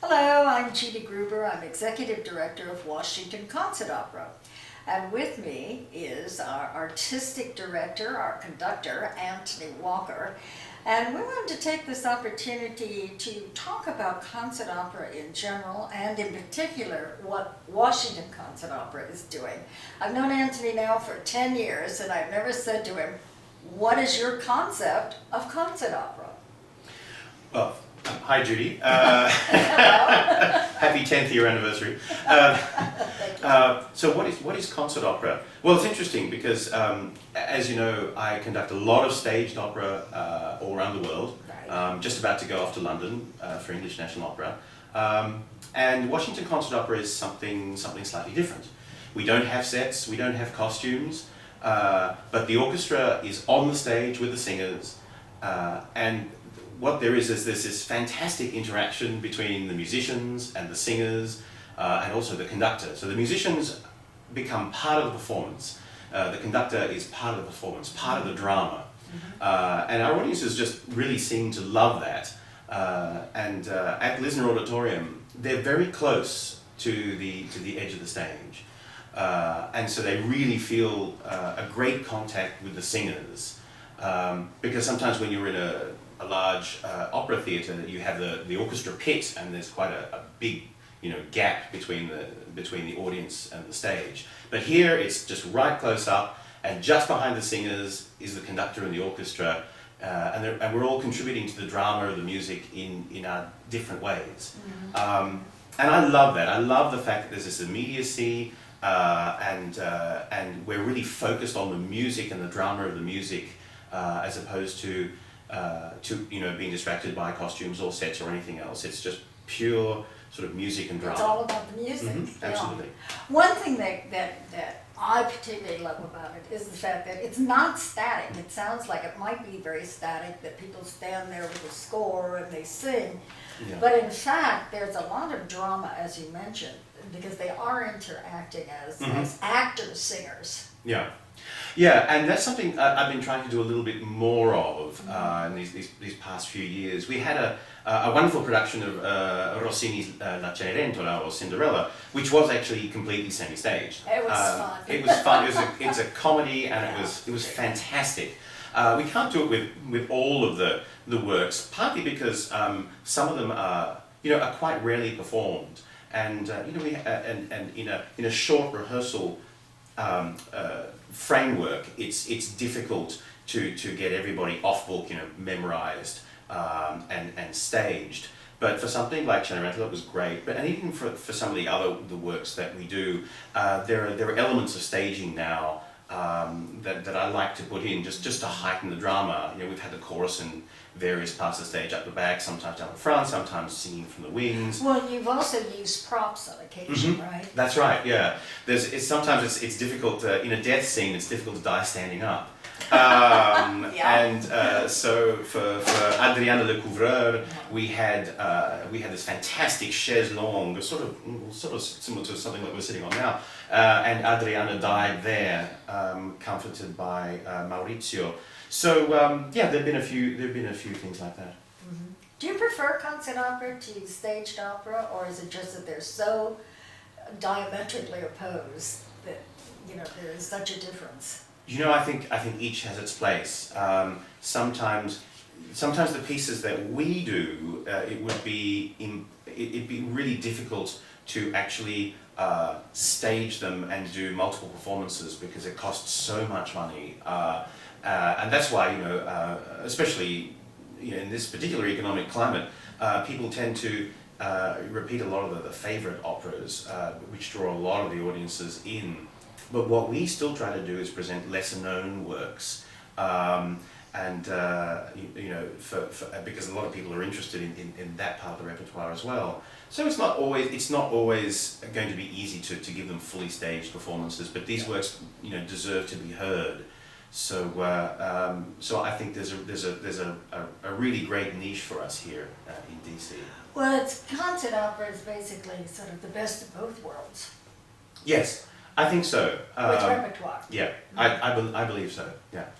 Hello, I'm Judy Gruber. I'm Executive Director of Washington Concert Opera. And with me is our Artistic Director, our Conductor, Antony Walker. And we wanted to take this opportunity to talk about concert opera in general and in particular what Washington Concert Opera is doing. I've known Antony now for 10 years and I've never said to him, what is your concept of concert opera? Well, hi Judy. Happy 10th year anniversary. So what is concert opera? Well, it's interesting because, as you know, I conduct a lot of staged opera all around the world. Right. Just about to go off to London for English National Opera. And Washington Concert Opera is something slightly different. We don't have sets, we don't have costumes, but the orchestra is on the stage with the singers, and what there is there's this fantastic interaction between the musicians and the singers and also the conductor. So the musicians become part of the performance. The conductor is part of the performance, part of the drama. And our audiences just really seem to love that. And at Lisner Auditorium, they're very close to the edge of the stage. And so they really feel a great contact with the singers. Because sometimes when you're in a large opera theatre, you have the orchestra pit, and there's quite a big gap between the audience and the stage. But here it's just right close up, and just behind the singers is the conductor and the orchestra, and we're all contributing to the drama of the music in our different ways. And I love that. I love the fact that there's this immediacy, and we're really focused on the music and the drama of the music, as opposed to being distracted by costumes or sets or anything else. It's just pure sort of music and drama. It's all about the music. Absolutely. One thing that I particularly love about it is the fact that it's not static. It sounds like it might be very static, that people stand there with a score and they sing. Yeah. But in fact, there's a lot of drama, as you mentioned, because they are interacting as actors, singers. Yeah. Yeah, and that's something I've been trying to do a little bit more of in these past few years. We had a wonderful production of Rossini's La Cenerentola, or Cinderella, which was actually completely semi-staged. It was fun. It was fun. It's a comedy, and it was fantastic. We can't do it with all of the works, partly because some of them are quite rarely performed, and in a short rehearsal framework, it's difficult to get everybody off book, memorized and staged. But for something like Cenerentola, it was great. And even for some of the works that we do, there are elements of staging now that I like to put in just to heighten the drama. We've had the chorus in various parts of the stage, up the back, sometimes down the front, sometimes singing from the wings. Well, you've also used props on occasion, right? That's right. Yeah. Sometimes it's difficult in a death scene. It's difficult to die standing up. And so for Adriana Le Couvreur, we had this fantastic chaise longue, sort of similar to something that we're sitting on now. And Adriana died there, comforted by Maurizio. So there've been a few things like that. Do you prefer concert opera to staged opera, or is it just that they're so diametrically opposed that there is such a difference? I think each has its place. Sometimes the pieces that we do, it'd be really difficult to actually stage them and do multiple performances because it costs so much money. And that's why, especially in this particular economic climate, people tend to repeat a lot of the favourite operas, which draw a lot of the audiences in. But what we still try to do is present lesser known works, because a lot of people are interested in that part of the repertoire as well. So it's not always going to be easy to give them fully staged performances, but these works deserve to be heard. So I think there's a really great niche for us here in DC. Well, concert opera is basically sort of the best of both worlds. Yes, I think so. With repertoire. Yeah, I believe so. Yeah.